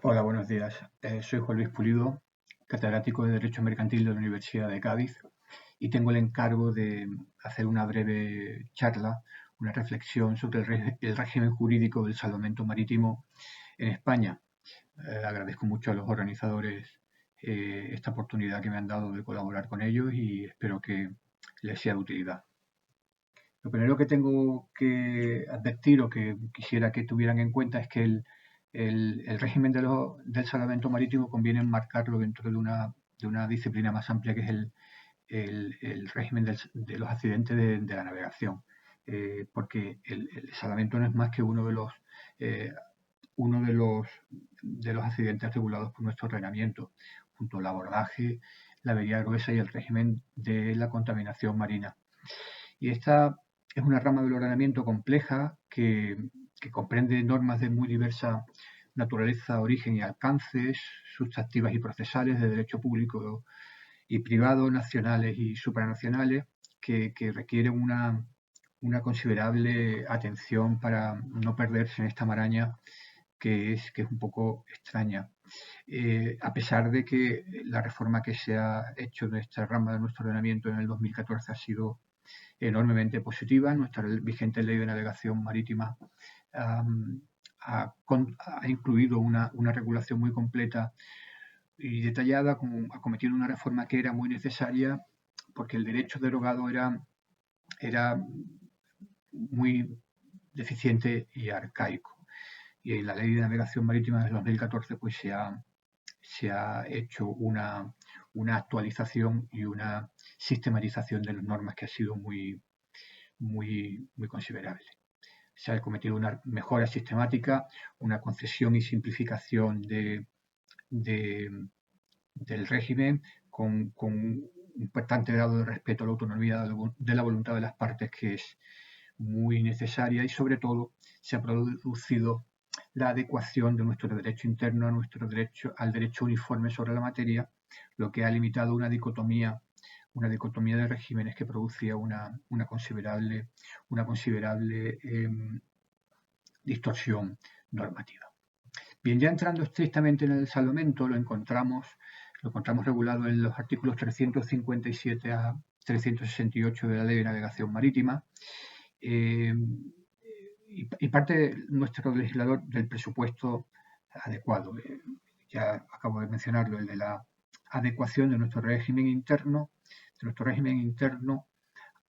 Hola, buenos días. Soy Juan Luis Pulido, catedrático de Derecho Mercantil de la Universidad de Cádiz y tengo el encargo de hacer una breve charla, una reflexión sobre el régimen jurídico del salvamento marítimo en España. Agradezco mucho a los organizadores esta oportunidad que me han dado de colaborar con ellos y espero que les sea de utilidad. Lo primero que tengo que advertir o que quisiera que tuvieran en cuenta es que el régimen del salvamento marítimo conviene enmarcarlo dentro de una disciplina más amplia que es el régimen de los accidentes de la navegación. Porque el salvamento no es más que eh, uno de los accidentes regulados por nuestro ordenamiento, junto al abordaje, la avería gruesa y el régimen de la contaminación marina. Y esta es una rama del ordenamiento compleja que comprende normas de muy diversa naturaleza, origen y alcances, sustantivas y procesales de derecho público y privado, nacionales y supranacionales, que requieren una considerable atención para no perderse en esta maraña que es un poco extraña. A pesar de que la reforma que se ha hecho de esta rama de nuestro ordenamiento en el 2014 ha sido enormemente positiva. Nuestra vigente ley de navegación marítima um, ha incluido una regulación muy completa y detallada, como acometiendo una reforma que era muy necesaria porque el derecho derogado era muy deficiente y arcaico. Y en la ley de navegación marítima de 2014 pues se ha hecho una actualización y una sistematización de las normas que ha sido muy considerable. Se ha cometido una mejora sistemática, una concesión y simplificación de, del régimen con un importante grado de respeto a la autonomía de la voluntad de las partes que es muy necesaria y sobre todo se ha producido la adecuación de nuestro derecho interno a nuestro derecho al derecho uniforme sobre la materia, lo que ha limitado una dicotomía de regímenes que producía una considerable distorsión normativa. Bien, ya entrando estrictamente en el salvamento, lo encontramos regulado en los artículos 357 a 368 de la Ley de Navegación Marítima, eh, y parte nuestro legislador del presupuesto adecuado. Ya acabo de mencionarlo, el de la adecuación de nuestro régimen interno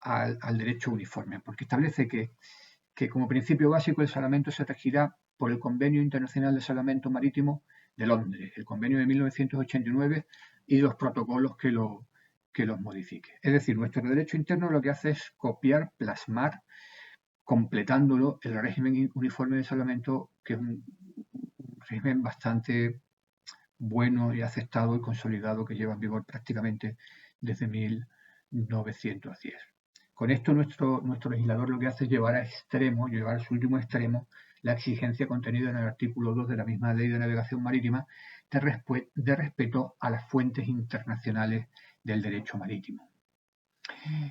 al derecho uniforme, porque establece que como principio básico el salvamento se regirá por el Convenio Internacional de Salvamento Marítimo de Londres, el convenio de 1989 y los protocolos que los modifique. Es decir, nuestro derecho interno lo que hace es copiar, plasmar, completándolo el régimen uniforme de salvamento, que es un régimen bastante bueno y aceptado y consolidado que lleva en vigor prácticamente desde 1910. Con esto nuestro legislador lo que hace es llevar a su último extremo, la exigencia contenida en el artículo 2 de la misma Ley de Navegación Marítima de respeto a las fuentes internacionales del derecho marítimo.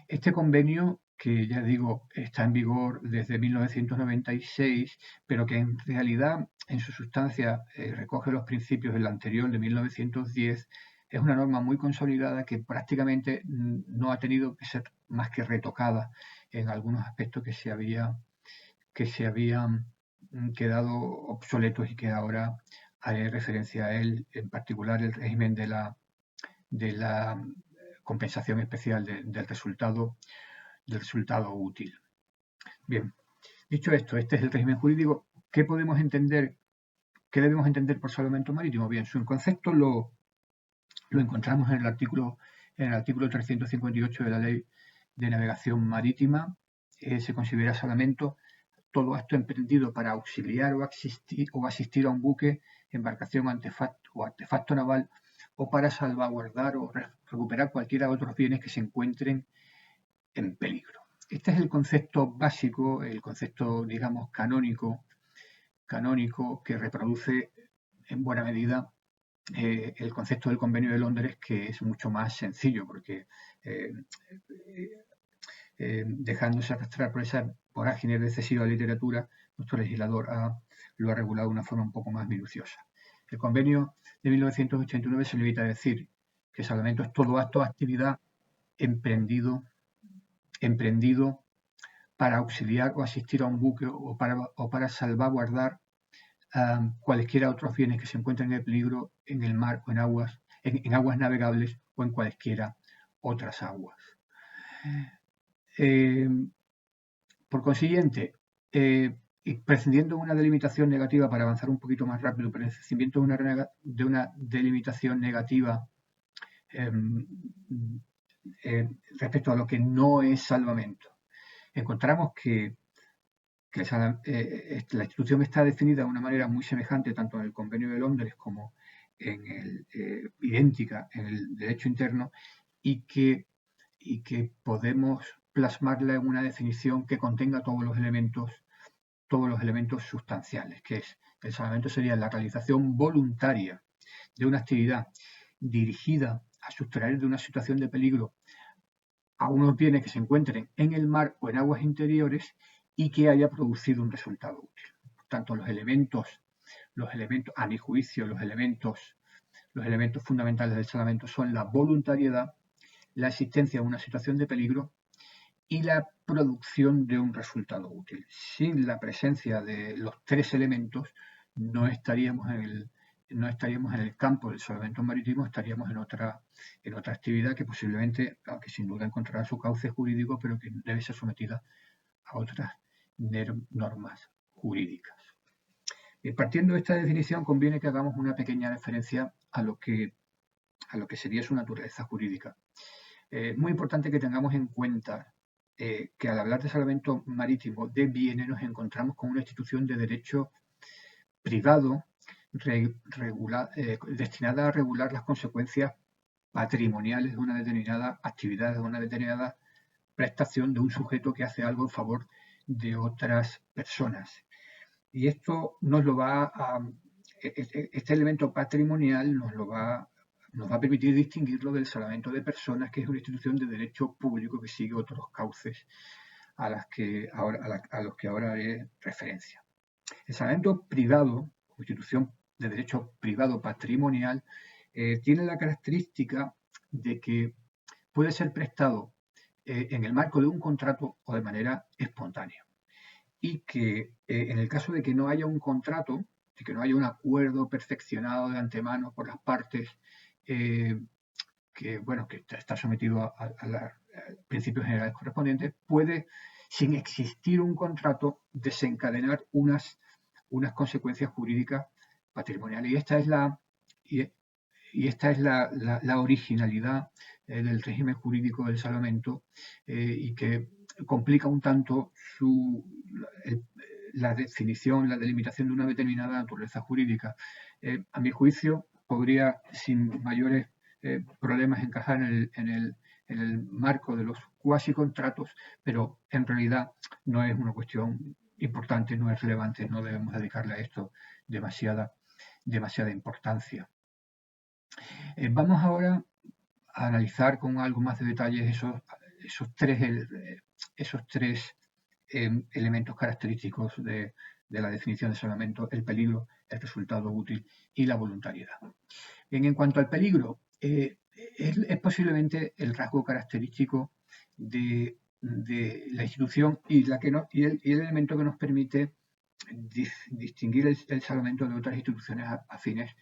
Este convenio, que ya digo, está en vigor desde 1996, pero que en realidad en su sustancia recoge los principios del anterior de 1910, es una norma muy consolidada que prácticamente no ha tenido que ser más que retocada en algunos aspectos que se habían quedado obsoletos y que ahora haré referencia a él, en particular el régimen de la compensación especial del resultado útil. Bien, dicho esto, este es el régimen jurídico. ¿Qué podemos entender, qué debemos entender por salvamento marítimo? Bien, su concepto lo encontramos en el artículo 358 de la Ley de Navegación Marítima. Se considera salvamento todo acto emprendido para auxiliar o asistir a un buque, embarcación o artefacto naval o para salvaguardar o recuperar cualquiera de otros bienes que se encuentren en peligro. Este es el concepto básico, el concepto, digamos, canónico que reproduce en buena medida el concepto del Convenio de Londres, que es mucho más sencillo, porque eh, dejándose arrastrar por esa vorágine de excesiva literatura, nuestro legislador lo ha regulado de una forma un poco más minuciosa. El convenio de 1989 se limita a decir que salvamento es todo acto o actividad emprendido para auxiliar o asistir a un buque o para salvaguardar cualesquiera otros bienes que se encuentren en peligro en el mar o en aguas navegables o en cualesquiera otras aguas. Por consiguiente, y prescindiendo de una delimitación negativa para avanzar un poquito más rápido, prescindiendo de una delimitación negativa respecto a lo que no es salvamento, encontramos que la institución está definida de una manera muy semejante tanto en el Convenio de Londres como idéntica en el derecho interno, y que podemos plasmarla en una definición que contenga todos los elementos sustanciales, que es: el salvamento sería la realización voluntaria de una actividad dirigida a sustraer de una situación de peligro a unos bienes que se encuentren en el mar o en aguas interiores y que haya producido un resultado útil. Por tanto, los elementos, a mi juicio, los elementos fundamentales del salvamento son la voluntariedad, la existencia de una situación de peligro y la producción de un resultado útil. Sin la presencia de los tres elementos no estaríamos en el campo del salvamento marítimo, estaríamos en otra actividad que posiblemente, aunque sin duda encontrará su cauce jurídico, pero que debe ser sometida a otras normas jurídicas. Partiendo de esta definición, conviene que hagamos una pequeña referencia a lo que sería su naturaleza jurídica. Es muy importante que tengamos en cuenta que al hablar de salvamento marítimo de bienes nos encontramos con una institución de derecho privado destinada a regular las consecuencias patrimoniales de una determinada actividad, de una determinada prestación de un sujeto que hace algo en favor de otras personas. Y esto este elemento patrimonial nos va a permitir distinguirlo del salvamento de personas, que es una institución de derecho público que sigue otros cauces a los que ahora haré referencia. El salvamento privado, o institución de derecho privado patrimonial, tiene la característica de que puede ser prestado en el marco de un contrato o de manera espontánea. Y que en el caso de que no haya un contrato, de que no haya un acuerdo perfeccionado de antemano por las partes, que está sometido a los principios generales correspondientes, puede, sin existir un contrato, desencadenar unas consecuencias jurídicas patrimoniales. Y esta es la originalidad del régimen jurídico del salvamento, y que complica un tanto la definición, la delimitación de una determinada naturaleza jurídica. A mi juicio, podría sin mayores problemas encajar en el marco de los cuasi contratos, pero en realidad no es una cuestión importante, no es relevante, no debemos dedicarle a esto demasiada importancia. Vamos ahora a analizar con algo más de detalle esos tres elementos característicos de la definición de salvamento: el peligro, el resultado útil y la voluntariedad. Bien, en cuanto al peligro, es posiblemente el rasgo característico de la institución y el elemento que nos permite distinguir el salvamento de otras instituciones afines,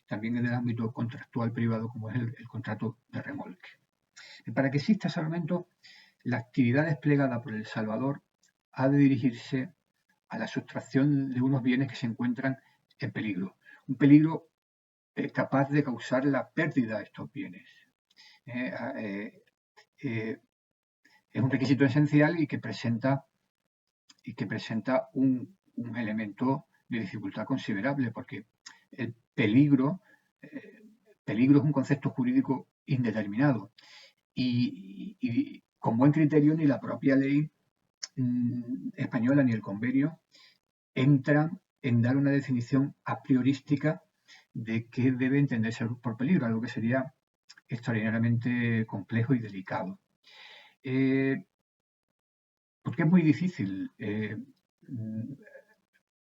también en el ámbito contractual privado, como es el contrato de remolque. Para que exista salvamento, la actividad desplegada por el salvador ha de dirigirse a la sustracción de unos bienes que se encuentran en peligro. Un peligro capaz de causar la pérdida de estos bienes. Es un requisito esencial y que presenta un elemento de dificultad considerable, porque el peligro es un concepto jurídico indeterminado y con buen criterio ni la propia ley española ni el convenio entran en dar una definición a priorística de qué debe entenderse por peligro, algo que sería extraordinariamente complejo y delicado. Porque es muy difícil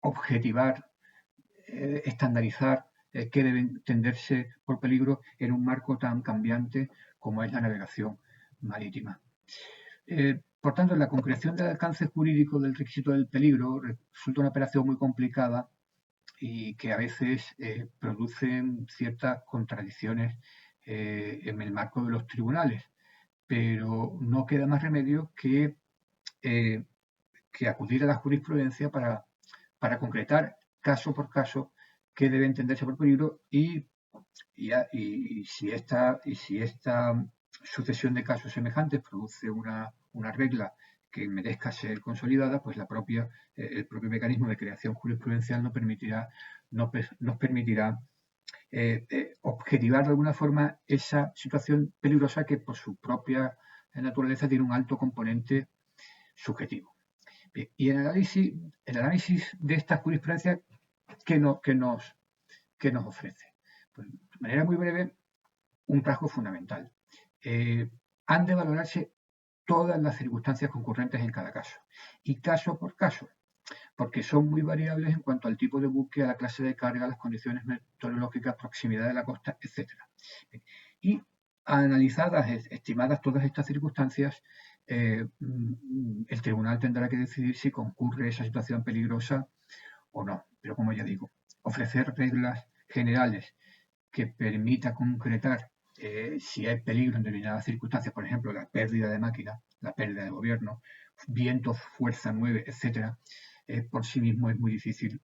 objetivar, estandarizar que debe entenderse por peligro en un marco tan cambiante como es la navegación marítima. Por tanto, la concreción del alcance jurídico del requisito del peligro resulta una operación muy complicada y que a veces producen ciertas contradicciones en el marco de los tribunales, pero no queda más remedio que acudir a la jurisprudencia para concretar caso por caso qué debe entenderse por peligro y si esta sucesión de casos semejantes produce una regla que merezca ser consolidada, pues el propio mecanismo de creación jurisprudencial nos permitirá objetivar de alguna forma esa situación peligrosa que por su propia naturaleza tiene un alto componente subjetivo. Bien, y el análisis de esta jurisprudencia, ¿qué nos ofrece? Pues, de manera muy breve, un rasgo fundamental. Han de valorarse todas las circunstancias concurrentes en cada caso y caso por caso, porque son muy variables en cuanto al tipo de buque, a la clase de carga, las condiciones meteorológicas, proximidad de la costa, etc. Y analizadas, estimadas todas estas circunstancias, el tribunal tendrá que decidir si concurre esa situación peligrosa o no. Pero como ya digo, ofrecer reglas generales que permita concretar si hay peligro en determinadas circunstancias, por ejemplo, la pérdida de máquina, la pérdida de gobierno, viento, fuerza 9, etcétera, por sí mismo es muy difícil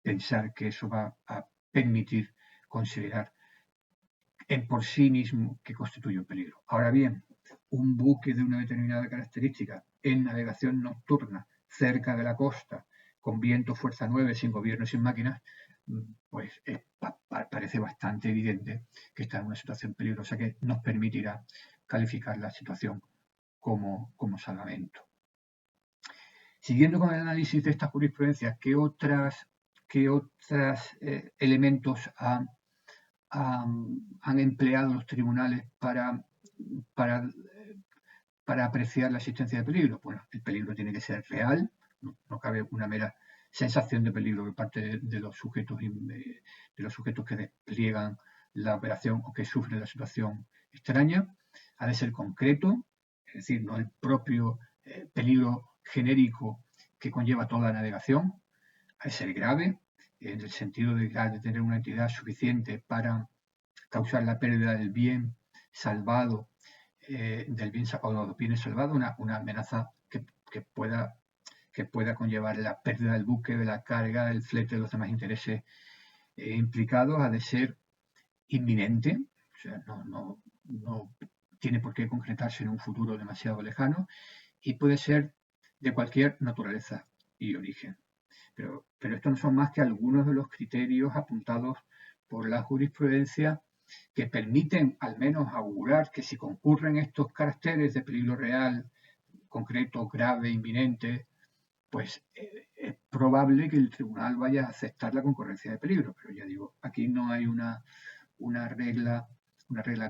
pensar que eso va a permitir considerar en por sí mismo que constituye un peligro. Ahora bien, un buque de una determinada característica en navegación nocturna, cerca de la costa, con viento, fuerza 9, sin gobierno y sin máquinas, pues parece bastante evidente que está en una situación peligrosa que nos permitirá calificar la situación como salvamento. Siguiendo con el análisis de esta jurisprudencia, ¿qué otros elementos han empleado los tribunales para apreciar la existencia de peligro? Bueno, el peligro tiene que ser real, no cabe una mera sensación de peligro por parte de los sujetos que despliegan la operación o que sufren la situación extraña. Ha de ser concreto, es decir, no el propio peligro genérico que conlleva toda la navegación. Ha de ser grave, en el sentido de tener una entidad suficiente para causar la pérdida del bien salvado, o los bienes salvados, una amenaza que pueda conllevar la pérdida del buque, de la carga, del flete, de los demás intereses implicados. Ha de ser inminente, o sea, no tiene por qué concretarse en un futuro demasiado lejano, y puede ser de cualquier naturaleza y origen. Pero estos no son más que algunos de los criterios apuntados por la jurisprudencia que permiten al menos augurar que si concurren estos caracteres de peligro real, concreto, grave, inminente, pues es probable que el tribunal vaya a aceptar la concurrencia de peligro. Pero ya digo, aquí no hay una regla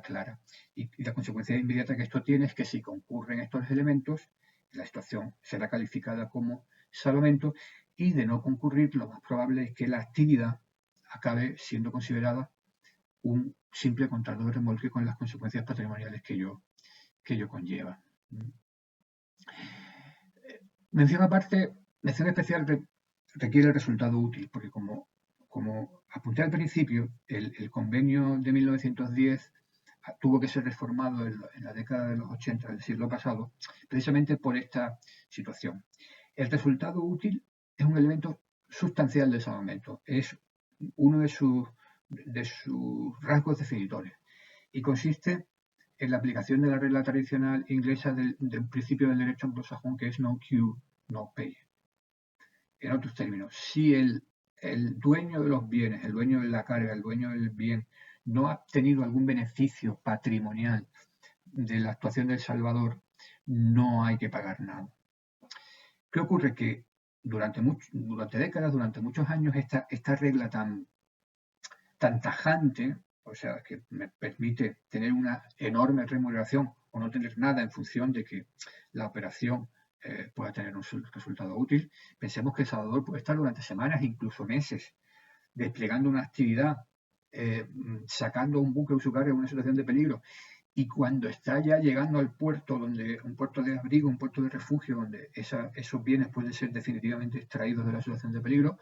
clara. Y la consecuencia inmediata que esto tiene es que si concurren estos elementos, la situación será calificada como salvamento, y de no concurrir, lo más probable es que la actividad acabe siendo considerada un simple contrato de remolque con las consecuencias patrimoniales que ello conlleva. Mención especial requiere el resultado útil, porque como apunté al principio, el convenio de 1910 tuvo que ser reformado en la década de los 80 del siglo pasado, precisamente por esta situación. El resultado útil es un elemento sustancial del salvamento, es uno de sus rasgos definitorios y consiste en la aplicación de la regla tradicional inglesa del principio del derecho anglosajón, que es no cure, no pay. En otros términos, si el dueño de los bienes, el dueño de la carga, el dueño del bien, no ha obtenido algún beneficio patrimonial de la actuación del salvador, no hay que pagar nada. ¿Qué ocurre? Que durante décadas, durante muchos años, esta regla tan tajante, o sea, que me permite tener una enorme remuneración o no tener nada en función de que la operación pueda tener un resultado útil. Pensemos que el salvador puede estar durante semanas, incluso meses, desplegando una actividad sacando un buque usucario en una situación de peligro, y cuando está ya llegando al puerto, un puerto de abrigo, un puerto de refugio, donde esos bienes pueden ser definitivamente extraídos de la situación de peligro,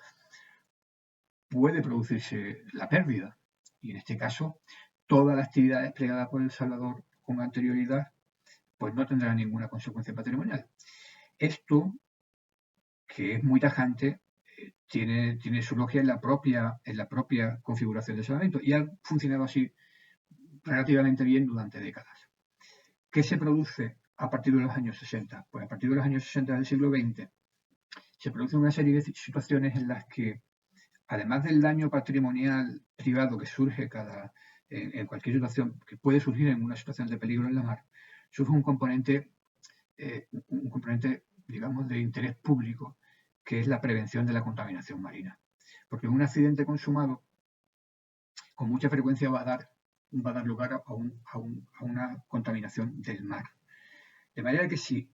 puede producirse la pérdida. Y en este caso, toda la actividad desplegada por El Salvador con anterioridad, pues no tendrá ninguna consecuencia patrimonial. Esto, que es muy tajante, tiene su lógica en la propia configuración del salvamento y ha funcionado así relativamente bien durante décadas. ¿Qué se produce a partir de los años 60? Pues a partir de los años 60 del siglo XX se produce una serie de situaciones en las que, además del daño patrimonial privado que surge en cualquier situación, que puede surgir en una situación de peligro en la mar, surge un componente, digamos, de interés público, que es la prevención de la contaminación marina. Porque un accidente consumado con mucha frecuencia va a dar lugar a una contaminación del mar. De manera que si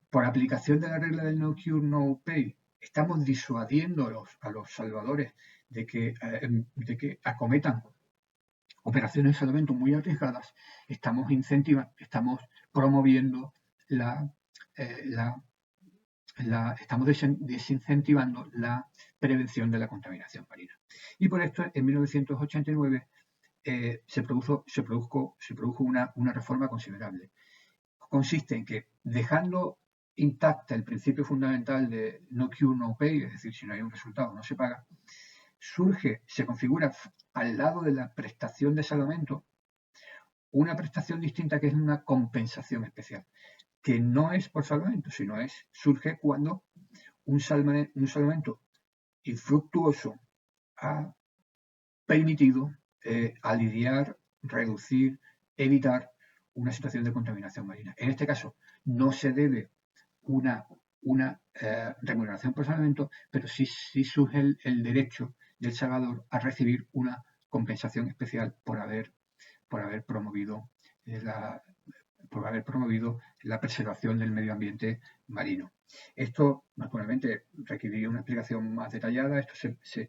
por aplicación de la regla del no cure, no pay, estamos disuadiendo a los salvadores de que acometan operaciones de salvamento muy arriesgadas, estamos promoviendo estamos desincentivando la prevención de la contaminación marina. Y por esto, en 1989 se produjo una reforma considerable. Consiste en que, dejando intacta el principio fundamental de no cure, no pay, es decir, si no hay un resultado no se paga, se configura al lado de la prestación de salvamento una prestación distinta, que es una compensación especial, que no es por salvamento, sino surge cuando un salvamento infructuoso ha permitido aliviar, reducir, evitar una situación de contaminación marina. En este caso, no se debe una remuneración por salvamento, pero sí surge el derecho del salvador a recibir una compensación especial por haber promovido la preservación del medio ambiente marino. Esto, naturalmente, requeriría una explicación más detallada. Esto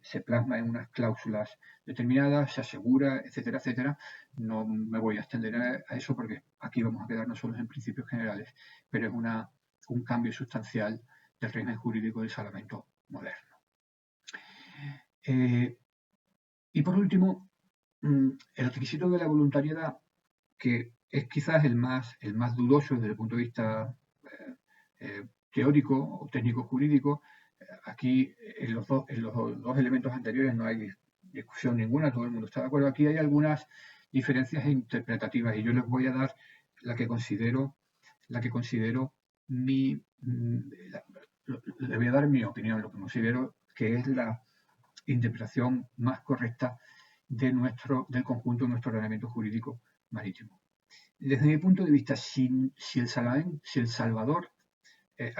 se plasma en unas cláusulas determinadas, se asegura, etcétera, etcétera. No me voy a extender a eso porque aquí vamos a quedarnos solos en principios generales, pero es un cambio sustancial del régimen jurídico del salvamento moderno. Y por último, el requisito de la voluntariedad, que es quizás el más dudoso desde el punto de vista teórico o técnico jurídico. Aquí en los dos elementos anteriores no hay discusión ninguna, todo el mundo está de acuerdo. Aquí hay algunas diferencias interpretativas y yo les voy a dar le voy a dar mi opinión, lo que considero que es la interpretación más correcta del conjunto de nuestro ordenamiento jurídico marítimo. Desde mi punto de vista, si El Salvador,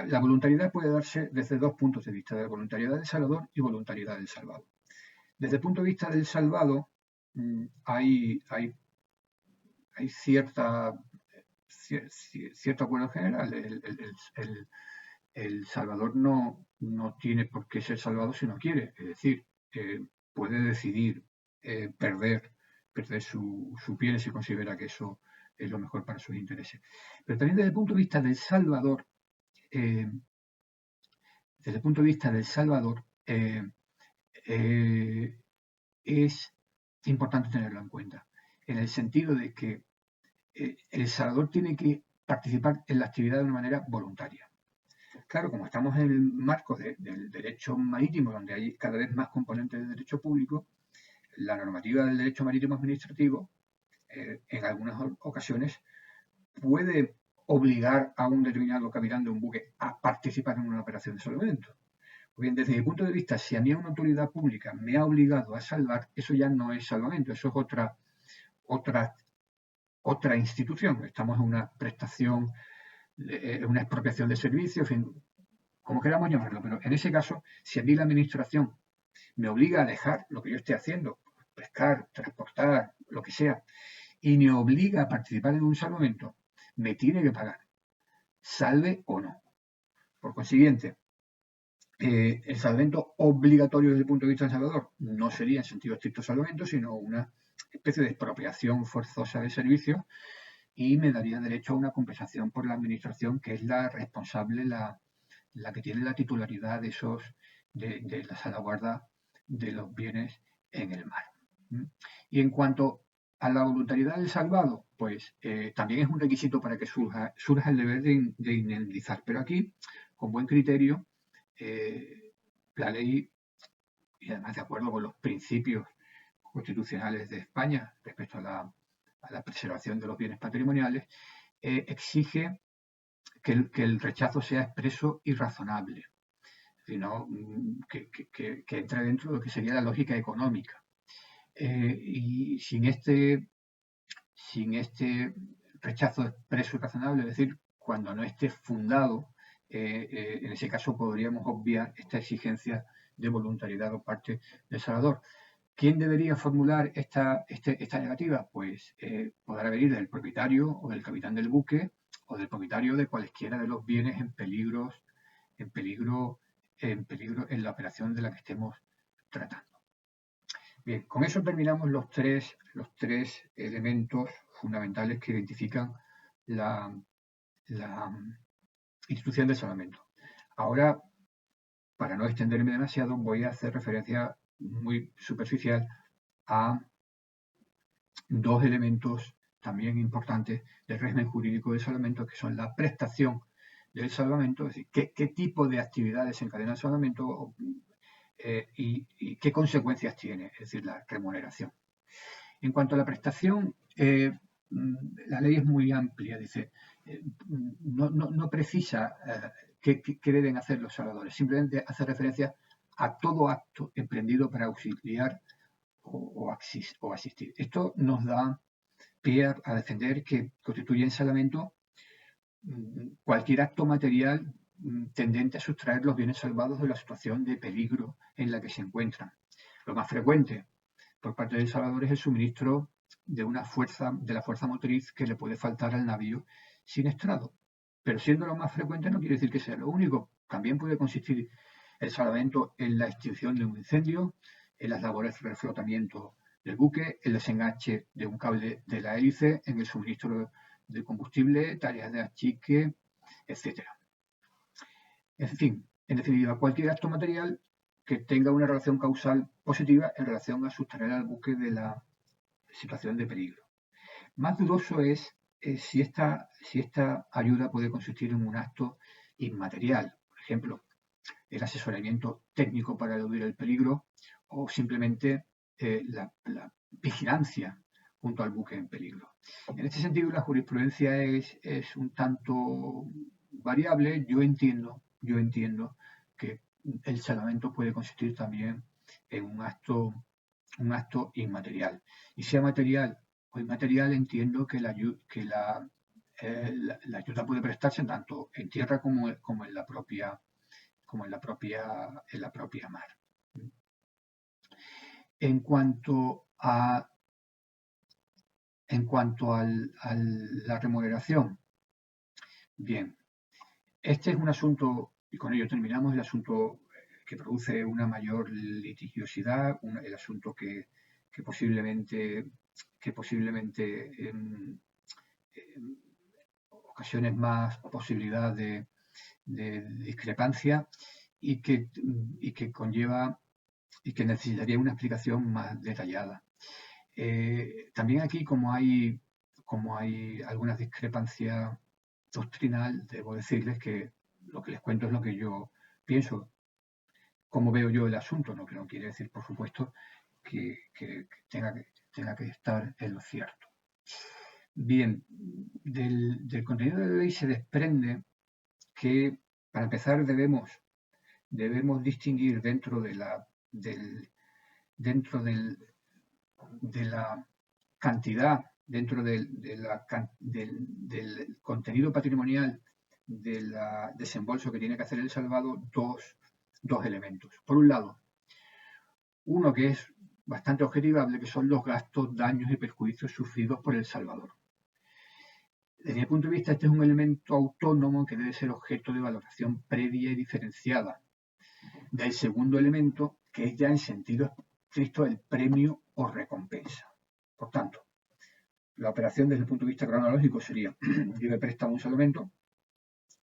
la voluntariedad puede darse desde dos puntos de vista, de voluntariedad del Salvador y voluntariedad del salvado. Desde el punto de vista del salvado, hay cierto acuerdo general. El salvador no tiene por qué ser salvado si no quiere, es decir, puede decidir perder su piel si considera que eso es lo mejor para sus intereses. Pero también desde el punto de vista del salvador, es importante tenerlo en cuenta, en el sentido de que el salvador tiene que participar en la actividad de una manera voluntaria. Claro, como estamos en el marco del derecho marítimo, donde hay cada vez más componentes del derecho público, la normativa del derecho marítimo administrativo, en algunas ocasiones, puede obligar a un determinado capitán de un buque a participar en una operación de salvamento. Pues bien, desde mi punto de vista, si a mí una autoridad pública me ha obligado a salvar, eso ya no es salvamento, eso es otra institución. Estamos en una prestación, una expropiación de servicios, en fin, como queramos llamarlo, pero en ese caso, si a mí la administración me obliga a dejar lo que yo esté haciendo, pescar, transportar, lo que sea, y me obliga a participar en un salvamento, me tiene que pagar, salve o no. Por consiguiente, El salvamento obligatorio desde el punto de vista del Salvador no sería en sentido estricto salvamento, sino una especie de expropiación forzosa de servicios, y me daría derecho a una compensación por la administración, que es la responsable, la que tiene la titularidad de la salvaguarda de los bienes en el mar. Y en cuanto a la voluntariedad del salvado, pues también es un requisito para que surja el deber de indemnizar. Pero aquí, con buen criterio, la ley, y además de acuerdo con los principios constitucionales de España respecto a la preservación de los bienes patrimoniales, exige que el rechazo sea expreso y razonable, sino que entre dentro de lo que sería la lógica económica. Y sin este rechazo expreso y razonable, es decir, cuando no esté fundado, en ese caso podríamos obviar esta exigencia de voluntariedad por parte del salvador. ¿Quién debería formular esta negativa? Pues podrá venir del propietario o del capitán del buque, o del propietario de cualesquiera de los bienes en peligro en la operación de la que estemos tratando. Bien, con eso terminamos los tres elementos fundamentales que identifican la institución del salvamento. Ahora, para no extenderme demasiado, voy a hacer referencia muy superficial a dos elementos también importantes del régimen jurídico del salvamento, que son la prestación del salvamento, es decir, qué tipo de actividades encadena el salvamento y qué consecuencias tiene, es decir, la remuneración. En cuanto a la prestación, la ley es muy amplia, dice, no precisa qué deben hacer los salvadores, simplemente hace referencia a todo acto emprendido para auxiliar o asistir. Esto nos da pie a defender que constituye en salvamento cualquier acto material tendente a sustraer los bienes salvados de la situación de peligro en la que se encuentran. Lo más frecuente por parte del salvador es el suministro de la fuerza motriz que le puede faltar al navío siniestrado. Pero siendo lo más frecuente no quiere decir que sea lo único. También puede consistir el salvamento en la extinción de un incendio, en las labores de reflotamiento del buque, el desenganche de un cable de la hélice, en el suministro de combustible, tareas de achique, etc. En fin, en definitiva, cualquier acto material que tenga una relación causal positiva en relación a sustraer al buque de la situación de peligro. Más dudoso es si esta ayuda puede consistir en un acto inmaterial, por ejemplo, el asesoramiento técnico para eludir el peligro o simplemente la vigilancia junto al buque en peligro. En este sentido, la jurisprudencia es un tanto variable. Yo entiendo que el salvamento puede consistir también en un acto inmaterial. Y sea material o inmaterial, entiendo que la ayuda puede prestarse tanto en tierra como en la propia mar. En cuanto a la remuneración, bien, este es un asunto, y con ello terminamos, el asunto que produce una mayor litigiosidad, el asunto que posiblemente en ocasiones más posibilidad de discrepancia y que conlleva y que necesitaría una explicación más detallada. También aquí, como hay alguna discrepancia doctrinal, debo decirles que lo que les cuento es lo que yo pienso, cómo veo yo el asunto, que no quiere decir, por supuesto, que tenga que estar en lo cierto. Bien, del contenido de la ley se desprende que, para empezar, debemos distinguir dentro de la cantidad, dentro del contenido patrimonial del desembolso que tiene que hacer el salvado, dos elementos. Por un lado, uno que es bastante objetivable, que son los gastos, daños y perjuicios sufridos por el salvador. Desde mi punto de vista, este es un elemento autónomo que debe ser objeto de valoración previa y diferenciada. del segundo elemento, que es ya en sentido estricto el premio o recompensa. Por tanto, la operación desde el punto de vista cronológico sería, yo me prestado un salvamento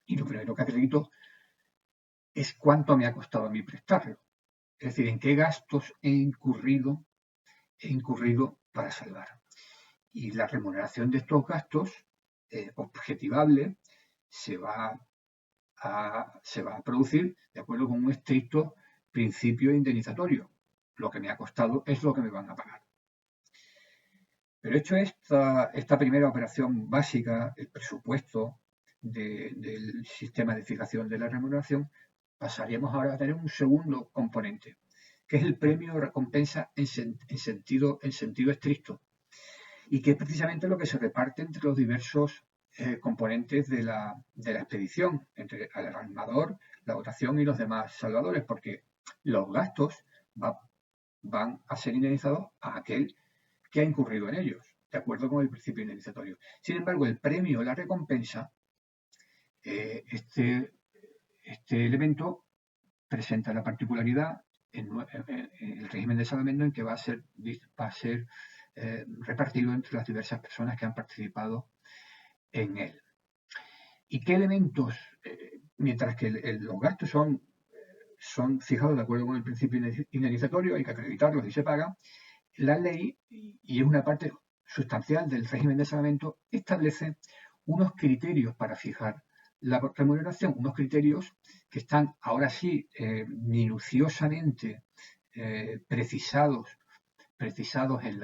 y lo primero que acredito es cuánto me ha costado a mí prestarlo. Es decir, en qué gastos he incurrido para salvar. Y la remuneración de estos gastos, objetivable, se va a producir de acuerdo con un estricto principio indemnizatorio. Lo que me ha costado es lo que me van a pagar. Pero hecho esta primera operación básica, el presupuesto del sistema de fijación de la remuneración, pasaríamos ahora a tener un segundo componente, que es el premio o recompensa en sentido estricto, y que es precisamente lo que se reparte entre los diversos componentes de la expedición, entre el armador, la dotación y los demás salvadores, porque los gastos van a ser indemnizados a aquel que ha incurrido en ellos, de acuerdo con el principio indemnizatorio. Sin embargo, el premio o la recompensa, este elemento presenta la particularidad en el régimen de salvamento en que va a ser repartido entre las diversas personas que han participado en él. ¿Y qué elementos? Mientras que los gastos son fijados de acuerdo con el principio indemnizatorio, hay que acreditarlos y se pagan, la ley, y es una parte sustancial del régimen de salvamento, establece unos criterios para fijar la remuneración, unos criterios que están ahora sí minuciosamente precisados en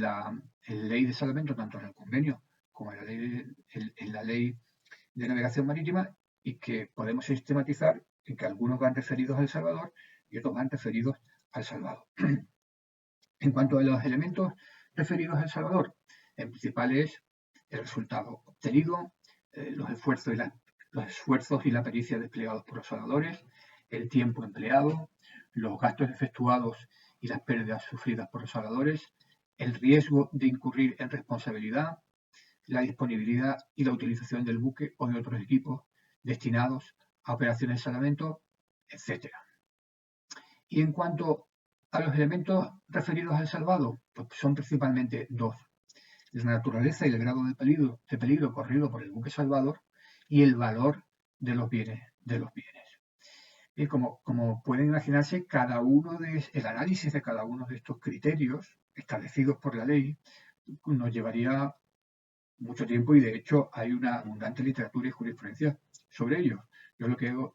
la ley de salvamento, tanto en el convenio como en la ley de navegación marítima, y que podemos sistematizar en que algunos van referidos a El Salvador y otros van referidos al Salvador. En cuanto a los elementos referidos a El Salvador, el principal es el resultado obtenido, los esfuerzos y la pericia desplegados por los salvadores, el tiempo empleado, los gastos efectuados y las pérdidas sufridas por los salvadores, el riesgo de incurrir en responsabilidad, la disponibilidad y la utilización del buque o de otros equipos destinados a operaciones de salvamento, etc. Y en cuanto a los elementos referidos al salvado, pues son principalmente dos: la naturaleza y el grado de peligro corrido por el buque salvador y el valor de los bienes. Y como pueden imaginarse, el análisis de cada uno de estos criterios establecidos por la ley nos llevaría mucho tiempo, y de hecho hay una abundante literatura y jurisprudencia sobre ellos. Yo lo que hago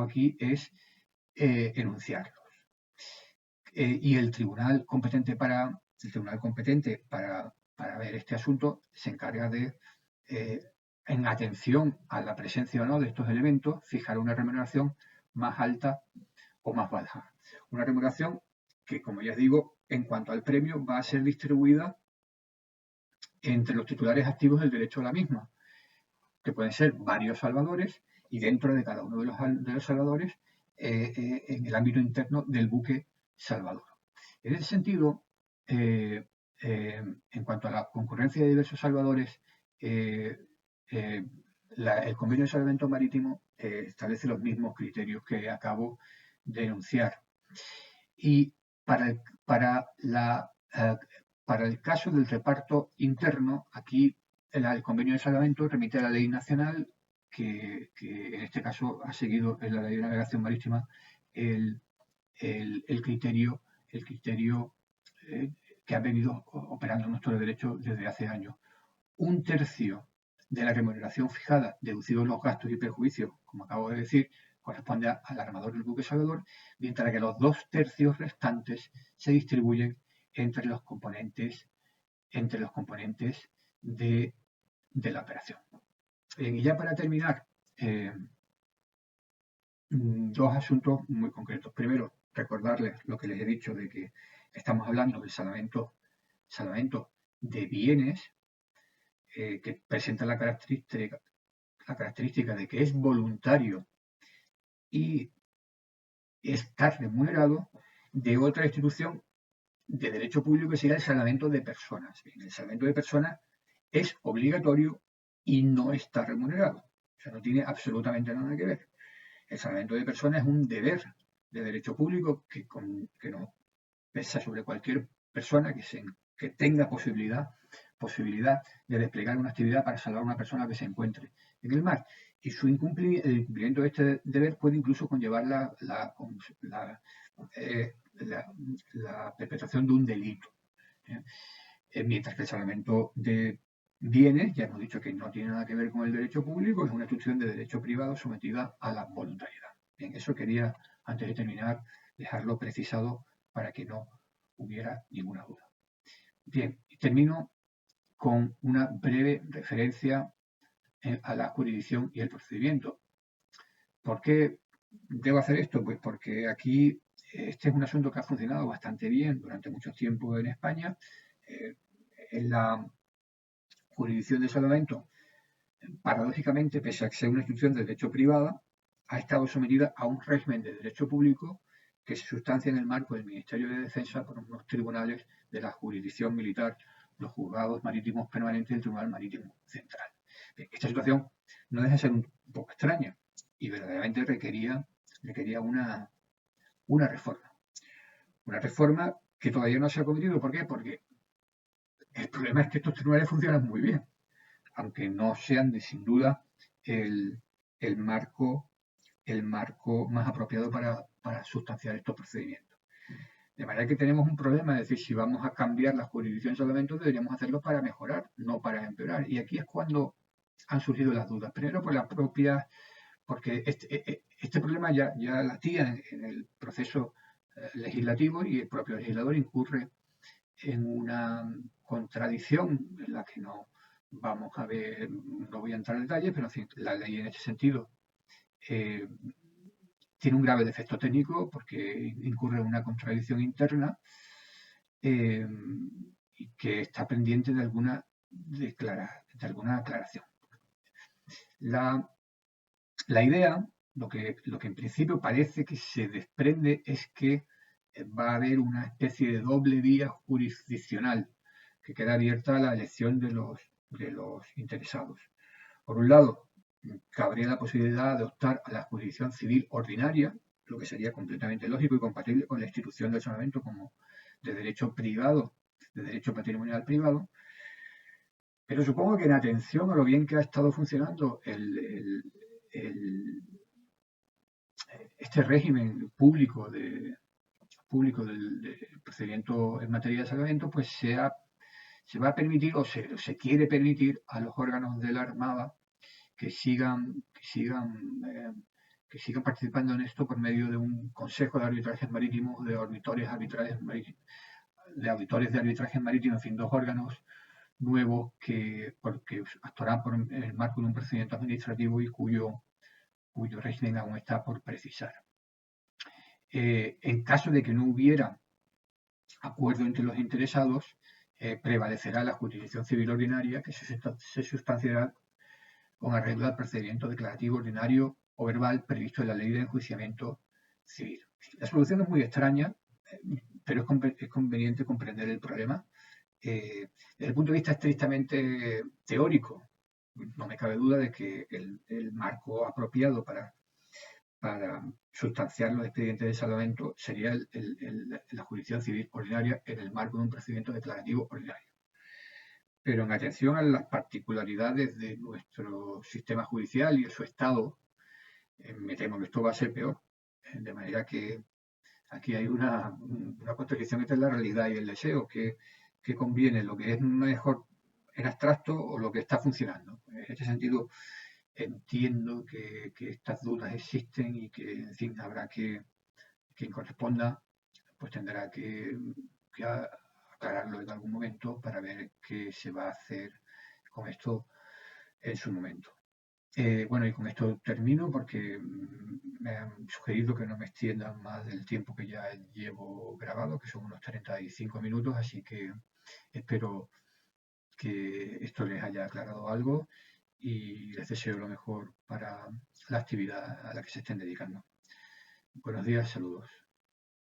aquí es enunciarlos. Y el tribunal competente para ver este asunto se encarga de, en atención a la presencia o no de estos elementos, fijar una remuneración más alta o más baja. Una remuneración que, como ya digo, en cuanto al premio, va a ser distribuida entre los titulares activos del derecho a la misma, que pueden ser varios salvadores, y dentro de cada uno de los salvadores, en el ámbito interno del buque salvador. En ese sentido, en cuanto a la concurrencia de diversos salvadores, el convenio de salvamento marítimo establece los mismos criterios que acabo de enunciar. Y para el caso del reparto interno, aquí el convenio de salvamento remite a la ley nacional, que en este caso ha seguido en la ley de navegación marítima el criterio que ha venido operando nuestro derecho desde hace años. 1/3 de la remuneración fijada, deducidos los gastos y perjuicios, como acabo de decir, corresponde al armador del buque salvador, mientras que los 2/3 restantes se distribuyen entre los componentes de la operación. Y ya para terminar, dos asuntos muy concretos. Primero, recordarles lo que les he dicho de que estamos hablando del salvamento de bienes, que presenta la característica de que es voluntario y está remunerado, de otra institución de derecho público, que sería el salvamento de personas. Bien, el salvamento de personas es obligatorio y no está remunerado. O sea, no tiene absolutamente nada que ver. El salvamento de personas es un deber de derecho público que nos pesa sobre cualquier persona que tenga posibilidad de desplegar una actividad para salvar a una persona que se encuentre en el mar. Y el incumplimiento de este deber puede incluso conllevar la perpetración de un delito. Mientras que el salvamento de bienes, ya hemos dicho que no tiene nada que ver con el derecho público, es una institución de derecho privado sometida a la voluntariedad. Bien, eso quería, antes de terminar, dejarlo precisado para que no hubiera ninguna duda. Bien, termino con una breve referencia a la jurisdicción y el procedimiento. ¿Por qué debo hacer esto? Pues porque aquí este es un asunto que ha funcionado bastante bien durante mucho tiempo en España. En la jurisdicción de salvamento, paradójicamente, pese a que sea una institución de derecho privada, ha estado sometida a un régimen de derecho público que se sustancia en el marco del Ministerio de Defensa por unos tribunales de la jurisdicción militar, los juzgados marítimos permanentes del Tribunal Marítimo Central. Esta situación no deja de ser un poco extraña y verdaderamente requería una reforma. Una reforma que todavía no se ha cometido. ¿Por qué? Porque el problema es que estos tribunales funcionan muy bien, aunque no sean sin duda el, el marco más apropiado para sustanciar estos procedimientos. De manera que tenemos un problema, es decir, si vamos a cambiar la jurisdicción de salvamento, deberíamos hacerlo para mejorar, no para empeorar. Y aquí es cuando han surgido las dudas. Primero por la propia, porque este problema ya latía en el proceso legislativo y el propio legislador incurre en una contradicción en la que no vamos a ver, no voy a entrar en detalles, pero en fin, la ley en ese sentido eh, tiene un grave defecto técnico porque incurre en una contradicción interna eh, y que está pendiente de alguna aclaración. La idea, lo que en principio parece que se desprende es que va a haber una especie de doble vía jurisdiccional que queda abierta a la elección de los interesados. Por un lado, cabría la posibilidad de optar a la jurisdicción civil ordinaria, lo que sería completamente lógico y compatible con la institución del salvamento como de derecho privado, de derecho patrimonial privado. Pero supongo que en atención a lo bien que ha estado funcionando este régimen público del procedimiento en materia de salvamento, pues se va a permitir o se quiere permitir a los órganos de la Armada que sigan participando en esto por medio de un consejo de arbitrajes marítimos, de auditores de arbitraje marítimo, en fin, dos órganos nuevos porque actuarán por el marco de un procedimiento administrativo y cuyo régimen aún está por precisar. En caso de que no hubiera acuerdo entre los interesados, prevalecerá la jurisdicción civil ordinaria que se sustanciará con arreglo al procedimiento declarativo ordinario o verbal previsto en la ley de enjuiciamiento civil. La solución es muy extraña, pero es conveniente comprender el problema. Desde el punto de vista estrictamente teórico, no me cabe duda de que el marco apropiado para sustanciar los expedientes de salvamento sería la jurisdicción civil ordinaria en el marco de un procedimiento declarativo ordinario. Pero en atención a las particularidades de nuestro sistema judicial y de su estado, me temo que esto va a ser peor. De manera que aquí hay una contradicción entre la realidad y el deseo, que conviene, lo que es mejor en abstracto o lo que está funcionando. En este sentido, entiendo que estas dudas existen y que, en fin, habrá quien corresponda, pues tendrá que aclararlo en algún momento para ver qué se va a hacer con esto en su momento. Bueno, y con esto termino porque me han sugerido que no me extienda más del tiempo que ya llevo grabado, que son unos 35 minutos, así que espero que esto les haya aclarado algo y les deseo lo mejor para la actividad a la que se estén dedicando. Buenos días, saludos.